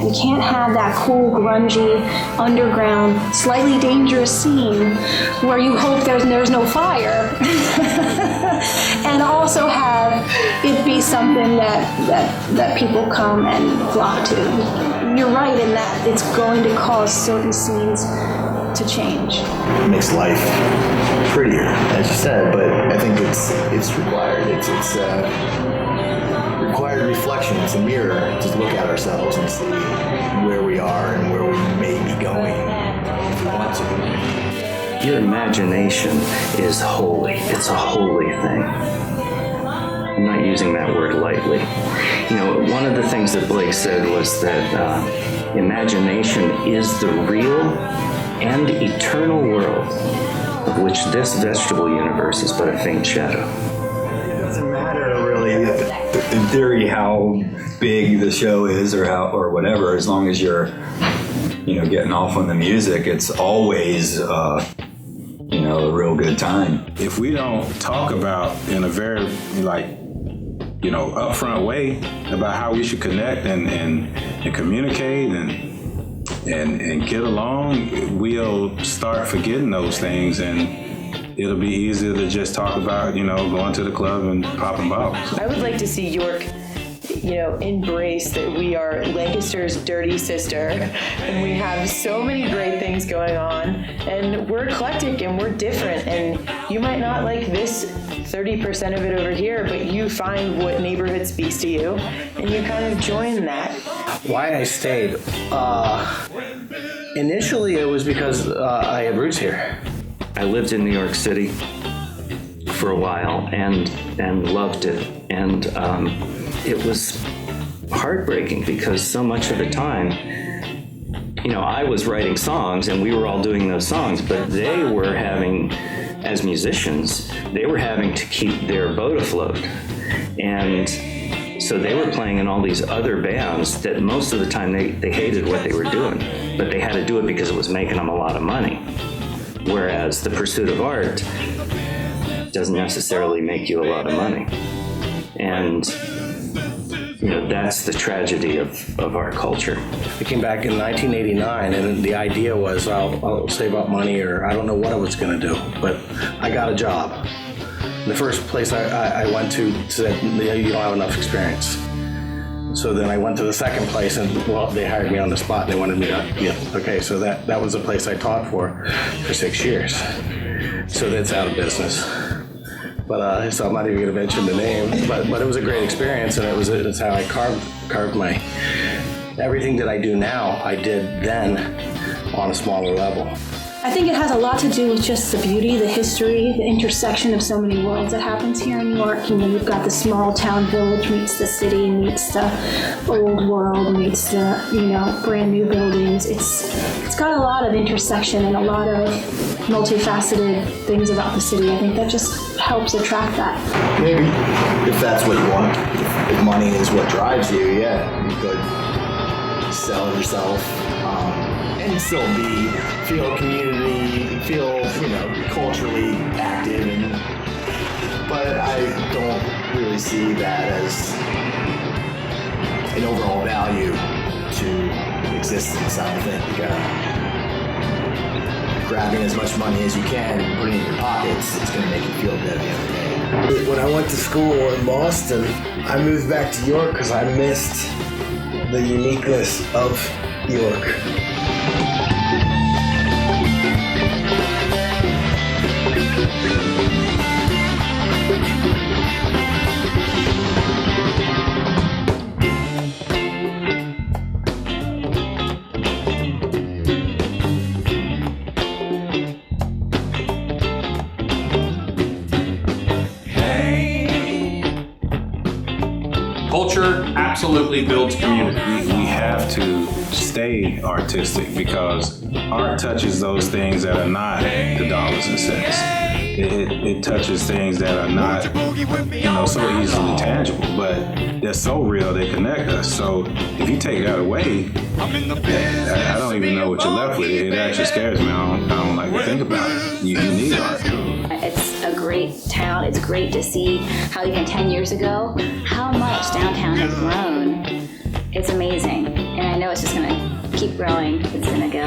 You can't have that cool, grungy, underground, slightly dangerous scene where you hope there's no fire, and also have it be something that people come and flock to. You're right in that it's going to cause certain scenes to change. It makes life prettier, as you said, but I think it's required. It's required reflection. It's a mirror to look at ourselves and see where we are and where we may be going if we want to. Your imagination is holy. It's a holy thing. I'm not using that word lightly. One of the things that Blake said was that imagination is the real and eternal world of which this vegetable universe is but a faint shadow. It doesn't matter really, in theory, how big the show is or whatever, as long as you're, getting off on the music, it's always, a real good time. If we don't talk about in a very upfront way about how we should connect and communicate and and get along, we'll start forgetting those things, and it'll be easier to just talk about, going to the club and popping bottles. I would like to see York, embrace that we are Lancaster's dirty sister, and we have so many great things going on, and we're eclectic and we're different, and you might not like this 30% of it over here, but you find what neighborhood speaks to you, and you kind of join that. Why I stayed? Initially, it was because I have roots here. I lived in New York City for a while and loved it, and it was heartbreaking because so much of the time, I was writing songs and we were all doing those songs, but they were having, as musicians, they were having to keep their boat afloat. And so they were playing in all these other bands that most of the time they hated what they were doing, but they had to do it because it was making them a lot of money. Whereas the pursuit of art doesn't necessarily make you a lot of money. And that's the tragedy of our culture. I came back in 1989, and the idea was I'll save up money, or I don't know what I was going to do, but I got a job. The first place I went to said, you don't have enough experience. So then I went to the second place, and they hired me on the spot. They wanted me to, okay, so that was the place I taught for 6 years. So that's out of business. But so I'm not even going to mention the name. But it was a great experience, and it's how I carved my everything that I do now. I did then on a smaller level. I think it has a lot to do with just the beauty, the history, the intersection of so many worlds that happens here in New York. You've got the small town village meets the city, meets the old world, meets the brand new buildings. It's got a lot of intersection and a lot of multifaceted things about the city. I think that just helps attract that. Maybe if that's what you want, if money is what drives you, yeah, you could sell yourself. And still feel community, feel culturally active, but I don't really see that as an overall value to existence. I don't think grabbing as much money as you can and putting it in your pockets, it's going to make you feel good at the end of the day. When I went to school in Boston, I moved back to York because I missed the uniqueness of York. Culture absolutely builds community. We have to stay artistic because art touches those things that are not the dollars and cents. It touches things that are not, so easily tangible, but they're so real they connect us. So if you take that away, I don't even know what you're left with. It actually scares me. I don't like to think about it. You need art. It's a great town. It's great to see how even 10 years ago, how much downtown has grown. It's amazing. And I know it's just going to keep growing. It's going to go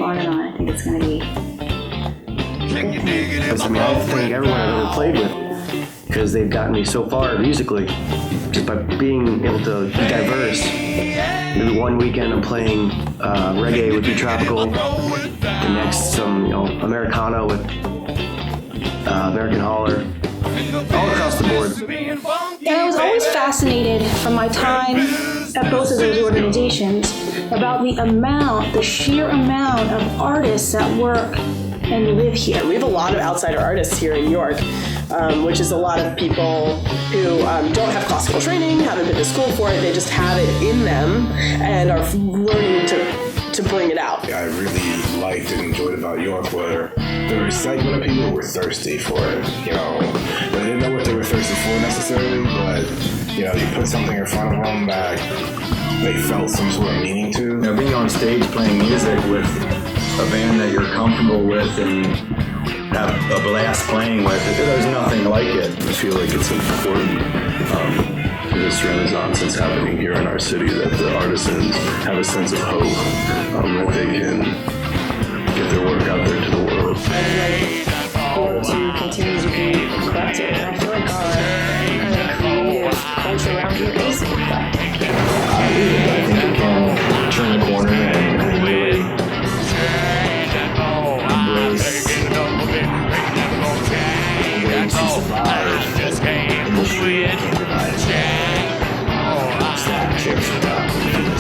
on and on. I think it's going to be a good thing. I thank everyone I've ever played with because they've gotten me so far musically just by being able to be diverse. Maybe one weekend I'm playing reggae with Be Tropical, the next some Americana with American Holler, all across the board. And I was always fascinated from my time at both of those organizations about the sheer amount of artists that work and live here. We have a lot of outsider artists here in York, which is a lot of people who don't have classical training, haven't been to school for it, they just have it in them and are learning to bring it out. I really liked and enjoyed about York were there were a segment of people who were thirsty for it. They didn't know what they were thirsty for necessarily, but you put something in front of them that they felt some sort of meaning to. Being on stage playing music with a band that you're comfortable with and have a blast playing with, there's nothing like it. I feel like it's important. It's renaissance that's happening here in our city, that the artisans have a sense of hope, that they can get their work out there to the world. Hope to continue to be eclectic, and I feel like our kind of creative culture around here is eclectic. I believe it. I think we can turn the corner and really embrace ways to survive industry that can't provide snack chips and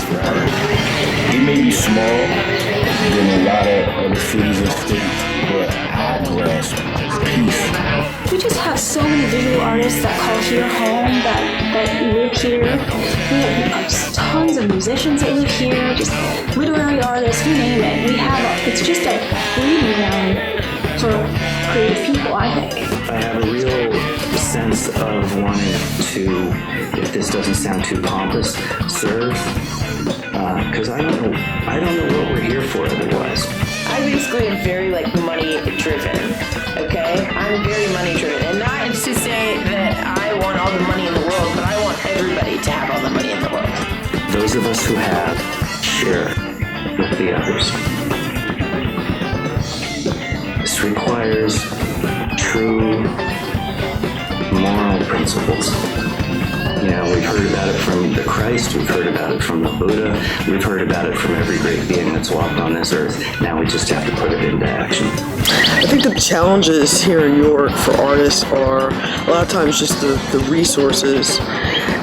forever. It may be small than a lot of other cities and states, but I grasp peace. We just have so many visual artists that call here home, that live here. We have tons of musicians that live here, just literary artists, you name it. It's just a breeding ground for creative people, I think. I have a real sense of wanting to, if this doesn't sound too pompous, serve, because I don't know what we're here for otherwise. I basically am very money driven, okay? I'm very money driven, and not to say that I want all the money in the world, but I want everybody to have all the money in the world. Those of us who have, share with the others. This requires true moral principles. You know, we've heard about it from the Christ, we've heard about it from the Buddha, we've heard about it from every great being that's walked on this earth. Now we just have to put it into action. I think the challenges here in York for artists are a lot of times just the resources.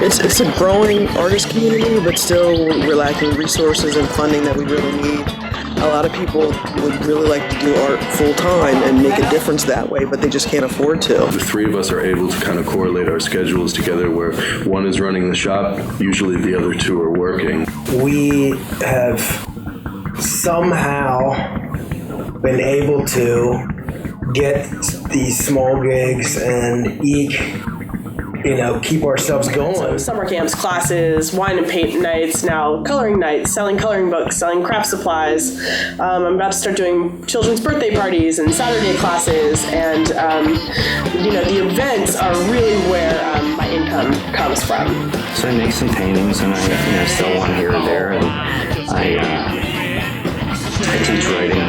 It's a growing artist community, but still we're lacking resources and funding that we really need. A lot of people would really like to do art full time and make a difference that way, but they just can't afford to. The three of us are able to kind of correlate our schedules together, where one is running the shop, usually the other two are working. We have somehow been able to get these small gigs and keep ourselves going. So summer camps, classes, wine and paint nights, now coloring nights, selling coloring books, selling craft supplies. I'm about to start doing children's birthday parties and Saturday classes, and the events are really where my income comes from. So I make some paintings and I sell one here or there, and I teach writing.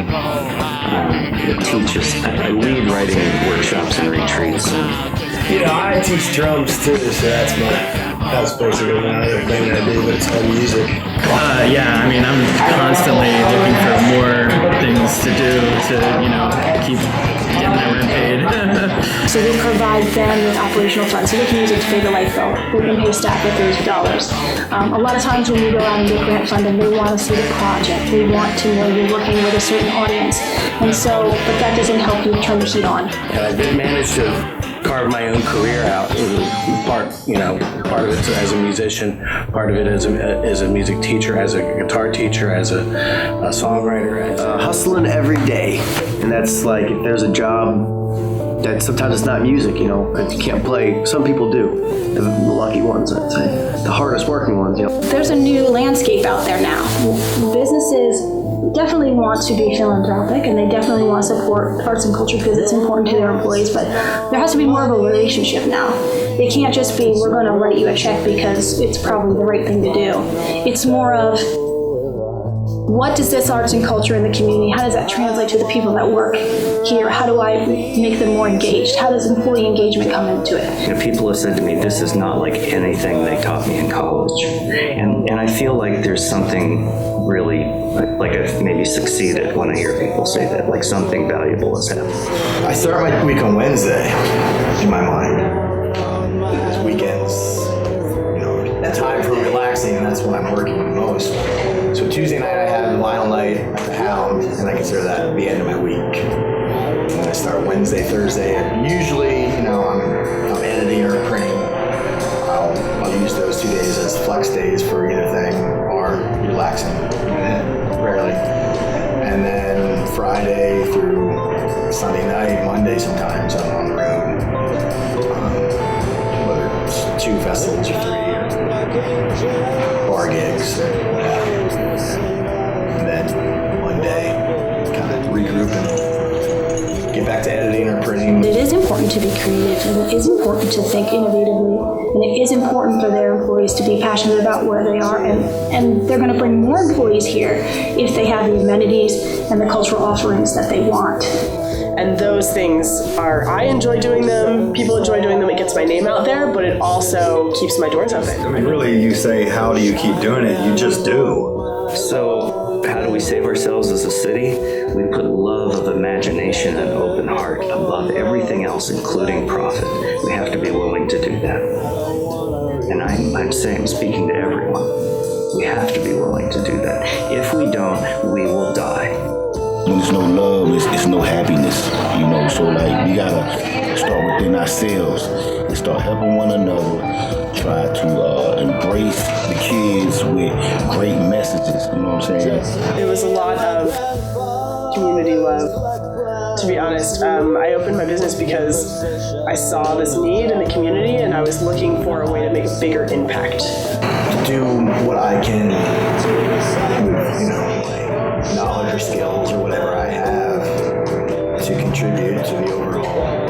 I lead writing workshops and retreats. I teach drums too, so that's basically my other thing that I do, but it's all music. I'm constantly looking for more things to do to, keep getting my rent paid. So we provide them with operational funds, so they can use it to pay the light bill. We can pay staff with those dollars. A lot of times when we go out and get grant funding, they want to see the project. They want to know you're working with a certain audience. And so, but that doesn't help you turn the heat on. I've managed to carve my own career out. Part of it as a musician, part of it as a music teacher, as a guitar teacher, as a songwriter. Hustling every day, and that's like if there's a job that sometimes it's not music, because you can't play. Some people do, the lucky ones, I'd say, the hardest working ones. There's a new landscape out there now. Businesses definitely want to be philanthropic, and they definitely want to support arts and culture because it's important to their employees, but there has to be more of a relationship now. It can't just be, we're going to write you a check because it's probably the right thing to do. It's more of, what does this arts and culture in the community, how does that translate to the people that work here? How do I make them more engaged? How does employee engagement come into it? People have said to me, this is not like anything they taught me in college. And I feel like there's something really, like I've maybe succeeded when I hear people say that, like something valuable has happened. I start my week on Wednesday, in my mind. It's weekends, that time for relaxing, and that's when I'm working the most. So Tuesday night I have Lionel night at the Hound, and I consider that the end of my week. And then I start Wednesday, Thursday, and usually, I'm editing or printing. I'll use those 2 days as flex days for either thing or relaxing, rarely. And then Friday through Sunday night, Monday sometimes I'm on the road. Whether it's 2 festivals or 3 or bar gigs. And then Monday, kind of regroup and get back to editing or printing. It is important to be creative, and it is important to think innovatively And it is important for their employees to be passionate about where they are, and they're going to bring more employees here if they have the amenities and the cultural offerings that they want. And those things are, I enjoy doing them, people enjoy doing them, it gets my name out there, but it also keeps my doors open. I mean, really, you say, how do you keep doing it? You just do. So, how do we save ourselves as a city? We put love of imagination and open heart above everything else, including profit. We have to be willing to do that. And I'm saying, speaking to everyone, we have to be willing to do that. If we don't, we will die. When there's no love, it's no happiness, you know. So like we gotta start within ourselves and start helping one another. Try to embrace the kids with great messages. You know what I'm saying? It was a lot of community love. To be honest, I opened my business because I saw this need in the community, and I was looking for a way to make a bigger impact. To do what I can, you know, like knowledge or skills or whatever I have to contribute to the overall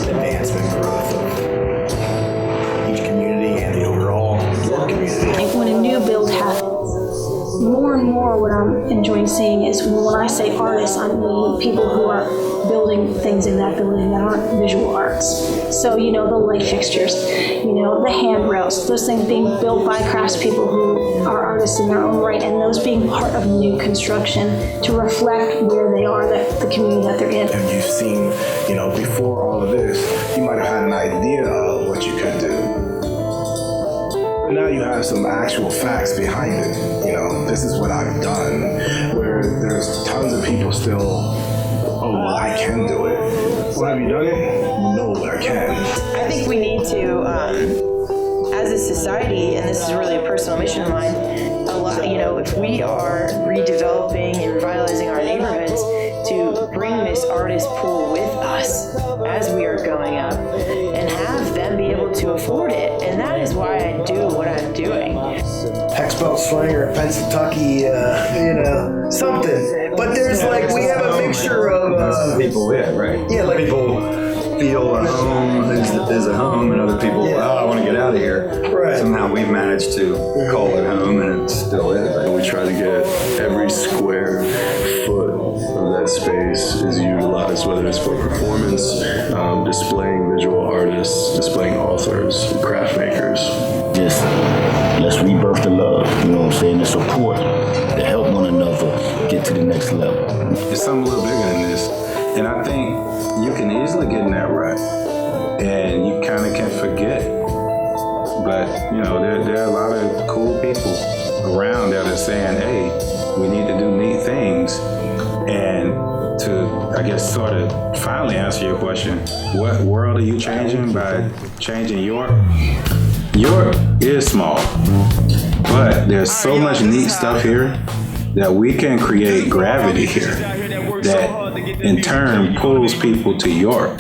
advancement growth of each community and the overall community. Like when a new build happens, more and more what I'm enjoying seeing is when I say artists, I mean people who are building things in that building that aren't visual arts. So, you know, the light fixtures, you know, the handrails, those things being built by craftspeople who are artists in their own right, and those being part of new construction to reflect where they are, the community that they're in. And you've seen, you know, before all of this, you might have had an idea of what you could do. But now you have some actual facts behind it. You know, this is what I've done, where there's tons of people still, oh, well, I can do it. Well, have you done it? No, I can. I think we need to, as a society, and this is really a personal mission of mine, you know, if we are redeveloping and revitalizing our neighborhoods, to bring this artist pool with us as we are going up and have them be able to afford it. And that is why I do what I'm doing. Hexbelt slang or Pennsatucky, you know, something. But there's like, we have a mixture of... people, yeah, right. Yeah, like... People feel a home is a home, and other people, oh, I want to get out of here. Right. Somehow we've managed to call it home, and it still is. Right? We try to get every square foot of that space is utilized, whether it's for performance, displaying visual artists, displaying authors, craft makers. Just let's rebirth the love, you know what I'm saying, the support, to help one another get to the next level. It's something a little bigger than this. And I think you can easily get in that rut, and you kind of can forget. But, you know, there are a lot of cool people around that are saying, hey, we need to do neat things. And to, I guess, sort of finally answer your question, what world are you changing by changing York? York is small, but there's so much neat stuff here that we can create gravity here that in turn pulls people to York.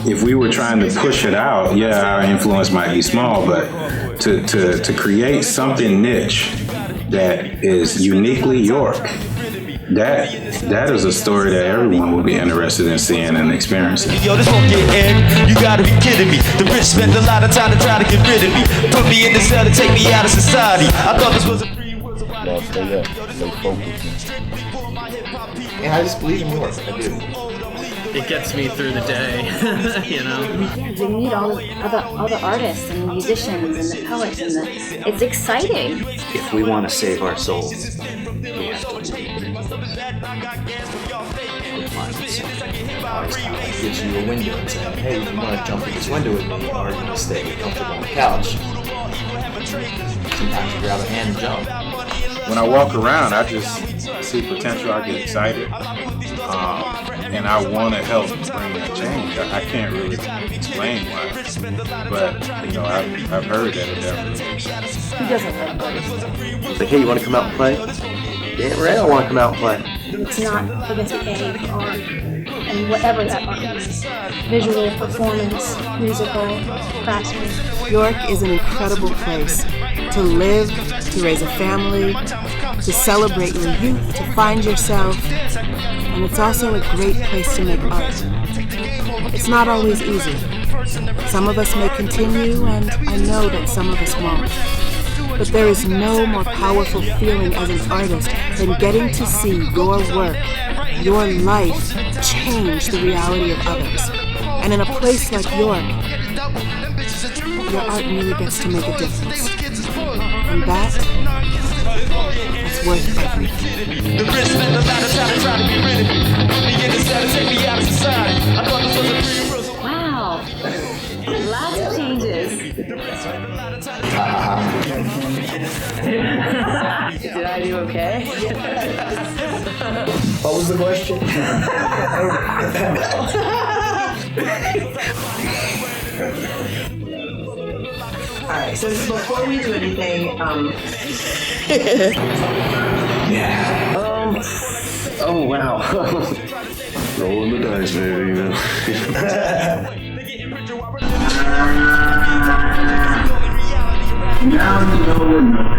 If we were trying to push it out, yeah, our influence might be small, but to create something niche that is uniquely York, that is a story that everyone would be interested in seeing and experiencing. Yo, this won't get end. You gotta be kidding me. The rich spent a lot of time to try to get rid of me. Put me in the cell to take me out of society. I thought this was a free world. Stay up, stay focused. And I just believe in New York. I do. It gets me through the day, you know. Yeah, we meet all the artists and musicians and the poets, and it's exciting. If we want to save our souls, we have to leave. Gives you a window and saying, hey, you want to jump in this window with me, or you want to stay comfortable on the couch. Sometimes you grab a hand and jump. When I walk around, I just see potential, I get excited, and I want to help bring that change. I can't really explain why, but, you know, I've heard that it definitely is. Who doesn't like artists? Like, hey, you want to come out and play? Damn right I want to come out and play. It's not forget the A for art, and whatever that art is. Visual, performance, musical, craftsmanship. York is an incredible place to live, to raise a family, to celebrate your youth, to find yourself, and it's also a great place to make art. It's not always easy. Some of us may continue, and I know that some of us won't. But there is no more powerful feeling as an artist than getting to see your work, your life, change the reality of others. And in a place like York, your art really gets to make a difference. And that's worth everything. The rich spend a lot of time trying to get rid of me. Me in the cell to take me out of society. I thought this was a free world. Wow. Lots of changes. Did I do okay? What was the question? Alright, so before we do anything, Oh wow. Rolling the dice, maybe, you know. Now you know